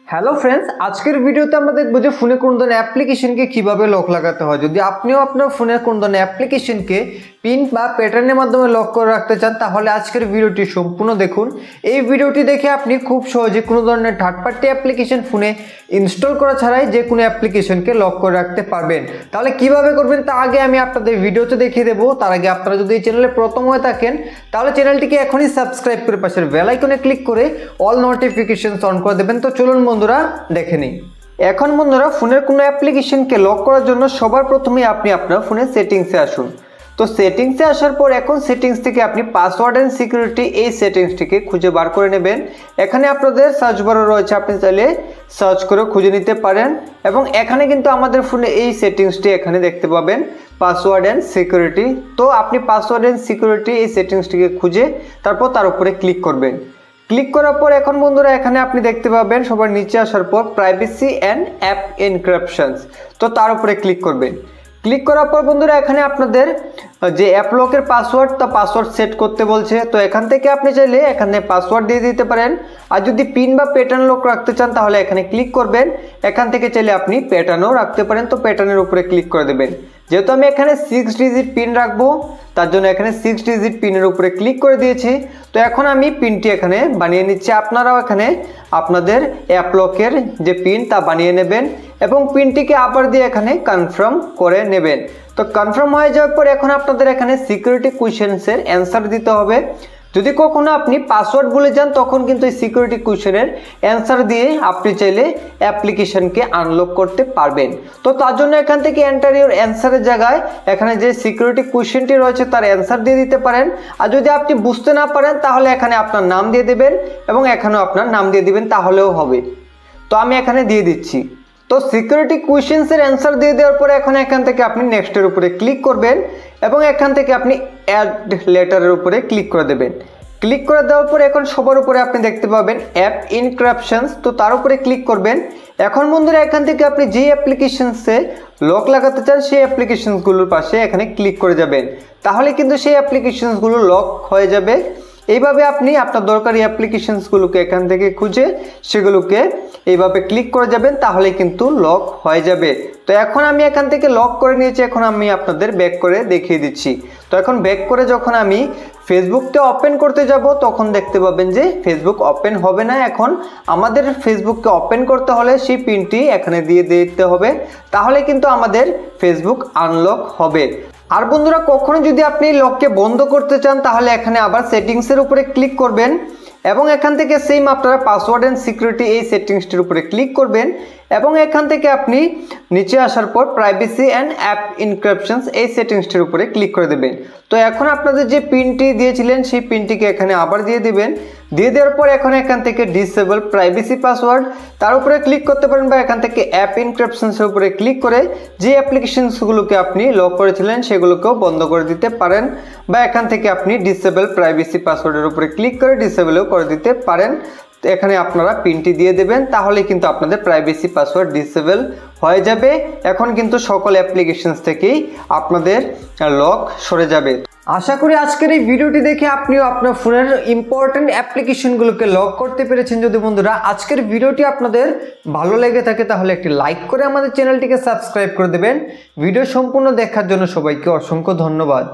Hello friends, আজকের ভিডিওতে আমরা দেখবো যে ফোনে কোন ধরনের অ্যাপ্লিকেশনকে কিভাবে লক লাগাতে হয়। যদি আপনিও আপনার ফোনের কোন ধরনের অ্যাপ্লিকেশনকে পিন বা প্যাটার্নের মাধ্যমে লক করে রাখতে চান, তাহলে আজকের ভিডিওটি সম্পূর্ণ দেখুন। এই ভিডিওটি দেখে আপনি খুব সহজে কোনো ধরনের থার্ড পার্টি অ্যাপ্লিকেশন ফোনে ইনস্টল করা ছাড়াই যে কোনো অ্যাপ্লিকেশনকে লক করে রাখতে পারবেন। তাহলে কিভাবে করবেন তার আগে আমি আপনাদের ভিডিওতে দেখিয়ে দেবো। তার আগে আপনারা যদি এই চ্যানেলে প্রথম হয়ে থাকেন তাহলে চ্যানেলটিকে এখনই সাবস্ক্রাইব করে পাশের বেল আইকনে ক্লিক করে অল নোটিফিকেশনস অন করে দেবেন। তো চলুন বন্ধুরা দেখে নিই। এখন বন্ধুরা ফোনের কোনো অ্যাপ্লিকেশনকে লক করার জন্য সবার প্রথমে আপনি আপনার ফোনের সেটিংসে আসুন। তো সেটিংসে আসার পর এখন সেটিংস থেকে আপনি পাসওয়ার্ড অ্যান্ড সিকিউরিটি এই সেটিংসটিকে খুঁজে বার করে নেবেন। এখানে আপনাদের সার্চ বারও রয়েছে, আপনি চাইলে সার্চ করে খুঁজে নিতে পারেন। এবং এখানে কিন্তু আমাদের ফোনে এই সেটিংসটি এখানে দেখতে পাবেন, পাসওয়ার্ড অ্যান্ড সিকিউরিটি। তো আপনি পাসওয়ার্ড অ্যান্ড সিকিউরিটি এই সেটিংসটিকে খুঁজে তারপর তার উপরে ক্লিক করবেন। ক্লিক করার পর এখন বন্ধুরা এখানে আপনি দেখতে পাবেন সবার নিচে আসার পর প্রাইভেসি অ্যান্ড অ্যাপ এনক্রিপশনস, তো তার উপরে ক্লিক করবেন। ক্লিক করার পর বন্ধুরা এখানে আপনাদের যে অ্যাপ লকের পাসওয়ার্ড তা পাসওয়ার্ড সেট করতে বলছে। তো এখান থেকে আপনি চাইলে এখানে পাসওয়ার্ড দিয়ে দিতে পারেন, আর যদি পিন বা প্যাটার্ন লক রাখতে চান তাহলে এখানে ক্লিক করবেন। এখান থেকে চাইলে আপনি প্যাটার্নও রাখতে পারেন, তো প্যাটার্নের উপরে ক্লিক করে দেবেন। যেহেতু আমি এখানে 6 ডিজিট পিন রাখবো তার জন্য এখানে 6 ডিজিট পিনের উপরে ক্লিক করে দিয়েছি। তো এখন আমি পিনটি এখানে বানিয়ে নিচ্ছি। আপনারাও এখানে আপনাদের অ্যাপ লকের যে পিন তা বানিয়ে নেবেন এবং পিনটিকে আবার দিয়ে এখানে কনফার্ম করে নেবেন। তো কনফার্ম হয়ে যাওয়ার পর এখন আপনাদের এখানে সিকিউরিটি কোয়েশ্চেন্সের অ্যান্সার দিতে হবে। যদি কখনো আপনি পাসওয়ার্ড ভুলে যান তখন কিন্তু এই সিকিউরিটি কোয়েশ্চেনের অ্যান্সার দিয়ে আপনি চাইলে অ্যাপ্লিকেশনকে আনলক করতে পারবেন। তো তার জন্য এখান থেকে এন্টার ইউর অ্যান্সারের জায়গায় এখানে যে সিকিউরিটি কোয়েশ্চেনটি রয়েছে তার অ্যান্সার দিয়ে দিতে পারেন। আর যদি আপনি বুঝতে না পারেন তাহলে এখানে আপনার নাম দিয়ে দেবেন এবং এখানেও আপনার নাম দিয়ে দিবেন, তাহলেও হবে। তো আমি এখানে দিয়ে দিচ্ছি। তো সিকিউরিটি কোয়েশ্চেন্সের অ্যান্সার দিয়ে দেওয়ার পরে এখন এখান থেকে আপনি নেক্সটের উপরে ক্লিক করবেন এবং এখান থেকে আপনি অ্যাড লেটারের উপরে ক্লিক করে দেবেন। ক্লিক করে দেওয়ার পরে এখন সবার উপরে আপনি দেখতে পাবেন অ্যাপ এনক্রিপশনস, তো তার উপরে ক্লিক করবেন। এখন বন্ধুরা এখান থেকে আপনি যে অ্যাপ্লিকেশনসে লক লাগাতে চান সেই অ্যাপ্লিকেশনসগুলোর পাশে এখানে ক্লিক করে যাবেন, তাহলে কিন্তু সেই অ্যাপ্লিকেশনসগুলো লক হয়ে যাবে। এইভাবে আপনি আপনার দরকারি অ্যাপ্লিকেশনসগুলোকে এখান থেকে খুঁজে সেগুলোকে এইভাবে ক্লিক করে যাবেন, তাহলে কিন্তু লক হয়ে যাবে। তো এখন আমি এখান থেকে লক করে নিয়েছি, এখন আমি আপনাদের ব্যাক করে দেখিয়ে দিচ্ছি। তো এখন ব্যাক করে যখন আমি ফেসবুকটা ওপেন করতে যাব তখন দেখতে পাবেন যে ফেসবুক ওপেন হবে না। এখন আমাদের ফেসবুককে ওপেন করতে হলে সেই পিনটি এখানে দিয়ে দিতে হবে, তাহলে কিন্তু আমাদের ফেসবুক আনলক হবে। আর বন্ধুরা কখনো যদি আপনি লককে বন্ধ করতে চান তাহলে এখানে আবার সেটিংসের উপরে ক্লিক করবেন এবং এখান থেকে সেম আপনারা পাসওয়ার্ড অ্যান্ড সিকিউরিটি এই সেটিংসটির উপরে ক্লিক করবেন এবং এখান থেকে আপনি নিচে আসার পর প্রাইভেসি অ্যান্ড অ্যাপ এনক্রিপশনস এই সেটিংসটির উপরে ক্লিক করে দেবেন। তো এখন আপনাদের যে পিনটি দিয়েছিলেন সেই পিনটিকে এখানে আবার দিয়ে দিবেন। দিয়ে দেওয়ার পর এখন এখান থেকে ডিসেবল প্রাইভেসি পাসওয়ার্ড তার উপরে ক্লিক করতে পারেন, বা এখান থেকে অ্যাপ এনক্রিপশনসের উপরে ক্লিক করে যে অ্যাপ্লিকেশনসগুলোকে আপনি লক করেছিলেন সেগুলোকেও বন্ধ করে দিতে পারেন, বা এখান থেকে আপনি ডিসেবল প্রাইভেসি পাসওয়ার্ডের উপরে ক্লিক করে ডিসেবলও করে দিতে পারেন। এখানে আপনারা পিনটি দিয়ে দেবেন, তাহলে কিন্তু আপনাদের প্রাইভেসি পাসওয়ার্ড ডিসেবল হয়ে যাবে। এখন কিন্তু সকল অ্যাপ্লিকেশনস থেকেই আপনাদের লক সরে যাবে। আশা করি আজকের এই ভিডিওটি দেখে আপনিও আপনার ফোনের ইম্পর্টেন্ট অ্যাপ্লিকেশনগুলোকে লক করতে পেরেছেন। যদি বন্ধুরা আজকের ভিডিওটি আপনাদের ভালো লেগে থাকে তাহলে একটি লাইক করে আমাদের চ্যানেলটিকে সাবস্ক্রাইব করে দেবেন। ভিডিও সম্পূর্ণ দেখার জন্য সবাইকে অসংখ্য ধন্যবাদ।